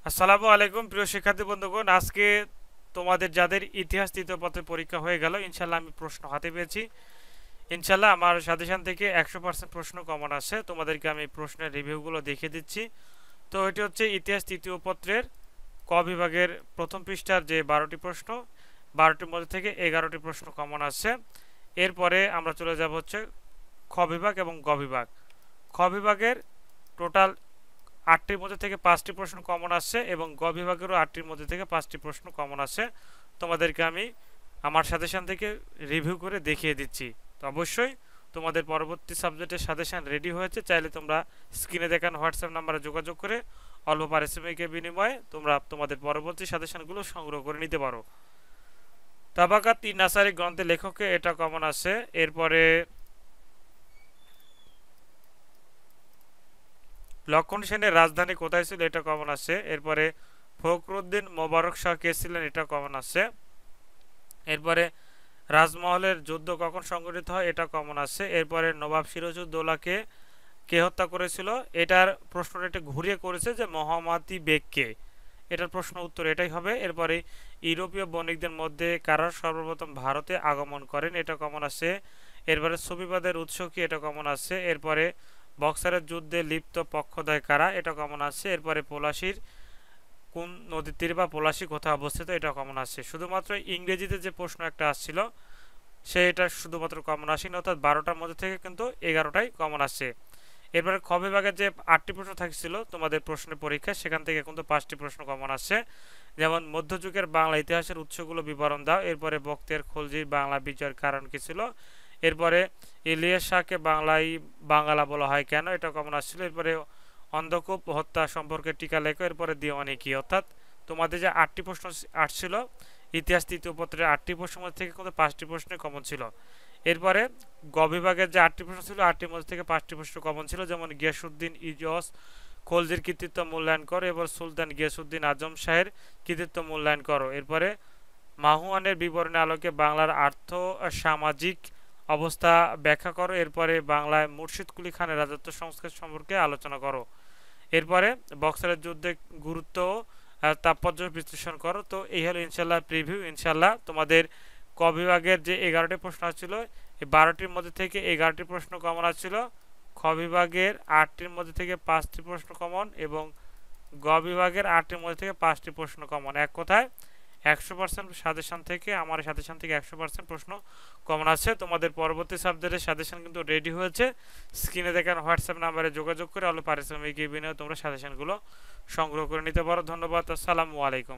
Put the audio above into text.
আসসালামু আলাইকুম প্রিয় শিক্ষার্থী বন্ধুগণ, আজকে তোমাদের যাদের ইতিহাস তৃতীয় পত্রের পরীক্ষা হয়ে গেল, ইনশাল্লাহ আমি প্রশ্ন হাতে পেয়েছি। ইনশাল্লাহ আমার সাজেশন থেকে 100% প্রশ্ন কমন আসে। তোমাদেরকে আমি প্রশ্নের রিভিউগুলো দেখিয়ে দিচ্ছি। তো এটি হচ্ছে ইতিহাস তৃতীয় পত্রের ক বিভাগের প্রথম পৃষ্ঠার যে 12টি প্রশ্ন, 12টির মধ্যে থেকে 11টি প্রশ্ন কমন আসছে। এরপরে আমরা চলে যাব হচ্ছে খ বিভাগ এবং গ বিভাগ। খ বিভাগের টোটাল 8টির মধ্যে থেকে 5টি প্রশ্ন কমন আসছে এবং গ বিভাগেরও 8টির মধ্যে থেকে 5টি প্রশ্ন কমন আসছে। তোমাদেরকে আমি আমার সাজেশন থেকে রিভিউ করে দেখিয়ে দিচ্ছি। তো অবশ্যই তোমাদের পরবর্তী সাবজেক্টের সাজেশন রেডি হয়েছে, চাইলে তোমরা স্ক্রিনে দেখানো হোয়াটসঅ্যাপ নাম্বারে যোগাযোগ করে অল্প পারিশ্রমিকের বিনিময়ে তোমরা তোমাদের পরবর্তী সাজেশনগুলো সংগ্রহ করে নিতে পারো। তাবাকাত ই নাসারি গ্রন্থের লেখকে এটা কমন আসে। এরপরে লক্ষণ সেনের রাজধানী কোথায় ছিল, এটা কমন আসে। এরপরে ফখরুদ্দিন মোবারক শাহ কে ছিলেন, এটা কমন আসে। এরপরে রাজমহলের যুদ্ধ কখন সংঘটিত হয়, এটা কমন আসে। এরপরে নবাব সিরাজউদ্দৌলাকে কে হত্যা করেছিল, এটার প্রশ্নটা একটু ঘুরিয়ে করেছে যে মহামাতি বেগকে, এটার প্রশ্ন উত্তর এটাই হবে। এরপরে ইউরোপীয় বণিকদের মধ্যে কারা সর্বপ্রথম ভারতে আগমন করেন, এটা কমন আসে। এরপরে সুফিবাদের উৎস কি, এটা কমন আসে। এরপরে বক্সারের যুদ্ধে লিপ্ত পক্ষধর কারা, এটা কমন আসে। এরপরে পলাশীর কোন নদীর তীরে বা পলাশী কোথায় অবস্থিত, এটা কমন আসে। শুধুমাত্র ইংরেজিতে যে প্রশ্ন একটা আসছিল সেটা শুধুমাত্র কমন আসেনি, অর্থাৎ 12টার মধ্যে থেকে কিন্তু 11টাই কমন আসছে। এরপরে খ বিভাগের যে 8টি প্রশ্ন থাকছিল তোমাদের প্রশ্নের পরীক্ষায়, সেখান থেকে কিন্তু 5টি প্রশ্ন কমন আসছে। যেমন মধ্যযুগের বাংলা ইতিহাসের উৎসগুলো বিবরণ দাও। এরপরে বখতিয়ার খলজির বাংলা বিজয়ের কারণ কি ছিল। এরপরে ইলিয়াস শাহকে বাংলা বলা হয় কেন, এটা কমন আসছিল। এরপরে অন্ধকূপ হত্যা সম্পর্কে টিকা লেখো। এরপরে দিওয়ানি কি, অর্থাৎ তোমাদের যে 8টি প্রশ্ন আসছিল ইতিহাস তৃতীয় পত্রের 8টি প্রশ্নের মধ্যে থেকে কিন্তু 5টি প্রশ্ন কমন ছিল। এরপরে গ বিভাগের যে 8টি প্রশ্ন ছিল 8টির মধ্যে থেকে 5টি প্রশ্ন কমন ছিল, যেমন গিয়াসউদ্দিন ইজস খলজির কৃতিত্ব মূল্যায়ন করো। এবার সুলতান গিয়াসউদ্দিন আজম শাহের কৃতিত্ব মূল্যায়ন করো। এরপরে মাহুয়ানের বিবরণের আলোকে বাংলার আর্থ সামাজিক অবস্থা ব্যাখ্যা করো। এরপরে বাংলায় মুর্শিদ কুলি খানের রাজত্ব সংস্কার সম্পর্কে আলোচনা করো। এরপরে বক্সারের যুদ্ধে গুরুত্ব তাৎপর্য বিশ্লেষণ করো। তো এই হলো ইনশাল্লাহ প্রিভিউ। ইনশাল্লাহ তোমাদের ক বিভাগের যে 11টি প্রশ্ন আসছিল, এই 12টির মধ্যে থেকে 11টি প্রশ্ন কমন আসছিল। খ বিভাগের 8টির মধ্যে থেকে 5টি প্রশ্ন কমন এবং গ বিভাগের 8টির মধ্যে থেকে 5টি প্রশ্ন কমন। এক কথায় 100% সাজেশন থেকে, আমার সাজেশন থেকে 100% প্রশ্ন কমন আছে। তোমাদের পরবর্তী সাবজেক্টের সাজেশন কিন্তু রেডি হয়েছে। স্ক্রিনে দেখানো হোয়াটসঅ্যাপ নাম্বারে যোগাযোগ করে অল্প পারিশ্রমিক বিনিময়ে তোমরা সাজেশনগুলো সংগ্রহ করে নিতে পারো। ধন্যবাদ। আসসালামু আলাইকুম।